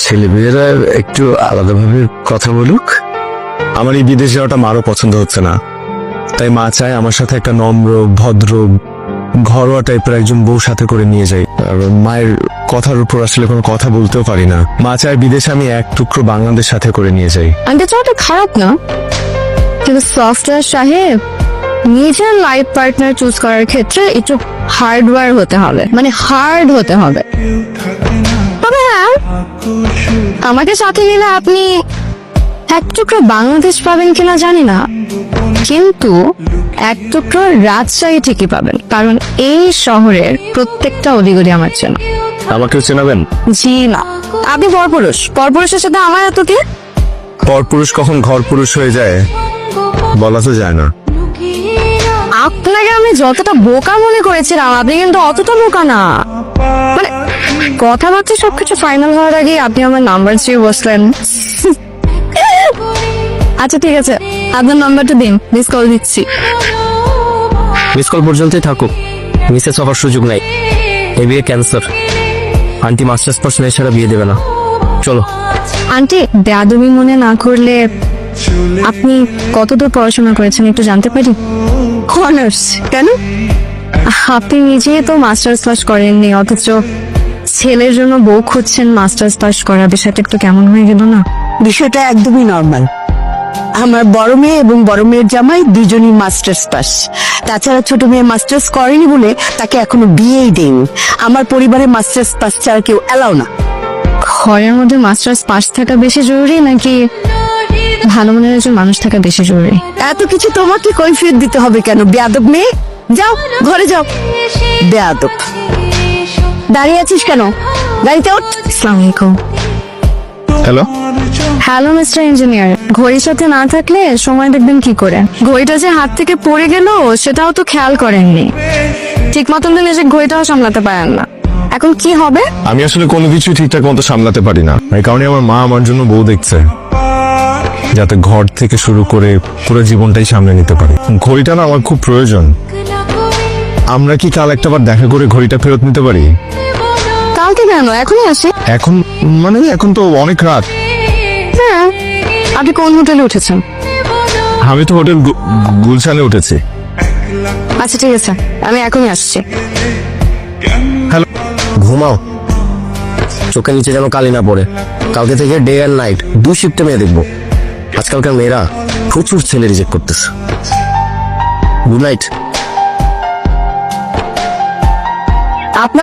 ছেলেমেয়েরা একটু আলাদাভাবে কথা বলুক। আমার এই বিদেশ যাওয়াটা মারও পছন্দ হচ্ছে না, তাই মা চায় আমার সাথে একটা নম্র ভদ্র ঘরোয়া টাইপের একজন বউ সাথে করে নিয়ে যাই। আর মায়ের কথার উপর আসলে কোনো কথা বলতেও পারি না। মা চায় বিদেশে আমি এক টুকরো বাংলাদেশ সাথে করে নিয়ে যাই। আন্টি চাওয়াটা খারাপ না, কিন্তু সফটওয়্যার সাহেব নিজের লাইফ পার্টনার চুজ করার ক্ষেত্রে একটু হার্ডওয়্যার হতে হবে, মানে হার্ড হতে হবে। তবে হ্যাঁ, আমাকে সাথে নিলে আপনি এক টুকরো বাংলাদেশ পাবেন কিনা জানি না, কিন্তু এক টুকরো রাজশাহী ঠিকই পাবেন, কারণ এই শহরের প্রত্যেকটা অলিগলি আমার চেনা। আমাকেও চেনাবেন? জি না, আপনি পরপুরুষ, পরপুরুষের সাথে আমার এত কি? পরপুরুষ কখন ঘর পুরুষ হয়ে যায় বলা তো যায় না। আপনাকে আমি যতটা বোকা মনে করেছিলাম, আপনি কিন্তু অতটা বোকা না। মানে কথাবার্তা সবকিছু ফাইনাল হওয়ার আগে আপনি আমার নাম্বার চেয়ে বসলেন। আচ্ছা ঠিক আছে, আপনার নাম্বারটা দিন, মিস কল দিচ্ছি। মিস কল পর্যন্তই থাকুক, মিসেস হওয়ার সুযোগ নাই। এই বিয়ে ক্যান্সার। আন্টি মাস্টার্স পাস মেয়ে ছাড়া বিয়ে দেবে না। চলো। আন্টি, বেয়াদবি মনে না করলে আপনি কতদূর পড়াশোনা করেছেন একটু জানতে পারি? অনার্স? কেন? আপনি নিজেই তো মাস্টার্স পাস করেননি, অথচ ছেলের জন্য বউ খুঁজছেন মাস্টার্স পাস করা। বিষয়টা একটু কেমন হয়ে গেল না? বিষয়টা একদমই নর্মাল। আমার বড় মেয়ে এবং বড় মেয়ের জামাই দুজনই মাস্টার্স পাস। তাছাড়া ছোট মেয়ে মাস্টার্স করেনি বলে তাকে এখনো বিয়েই দেয়নি। আমার পরিবারে মাস্টার্স পাস ছাড়া কেউ এলাও না। ঘরের মধ্যে মাস্টার্স পাস থাকা বেশি জরুরি নাকি ভালো মনের একজন মানুষ থাকা বেশি জরুরি? এত কিছু তোমাকে কৈফিয়ত দিতে হবে কেন? বেয়াদব মেয়ে, যাও ঘরে যাও। বেয়াদব, দাঁড়িয়ে আছিস কেন? গাড়িতে ওঠ। আসসালামু আলাইকুম। হ্যালো, হ্যালো মিস্টার ইঞ্জিনিয়ার, ঘড়ির সাথে না থাকলে সময় দেখবেন কি করে? ঘড়িটা যে হাত থেকে পড়ে গেল সেটাও তো খেয়াল করেননি, ঠিক মতন তো নিজের ঘড়িটাও সামলাতে পারেন না। এখন কি হবে? আমি আসলে কোনো কিছু ঠিকঠাক মতো সামলাতে পারি না। এই কারণে আমার মা আমার জন্য বউ দেখছে, যাতে ঘর থেকে শুরু করে পুরো জীবনটাই সামনে নিতে পারি। ঘড়িটা না আমার খুব প্রয়োজন। আমরা কি কাল একটাবার দেখা করে ঘড়িটা ফেরত নিতে পারি? কালকে কেন, এখনই আসি। এখন মানে এখন তো অনেক রাত। হ্যাঁ, আপনি কোন হোটেলে উঠেছেন? আমি তো হোটেল গুলশানে উঠেছি। আচ্ছা ঠিক আছে, আমি এখনই আসছি। হ্যালো, ঘুমাও, চোখে নিচে যেন কালি না পড়ে। কালকে থেকে ডে অ্যান্ড নাইট 2 শিফটে মেয়ে দেখবো। আজকালকার মেয়েরা প্রচুর ছেলে রিজেক্ট করতেছে। Good night.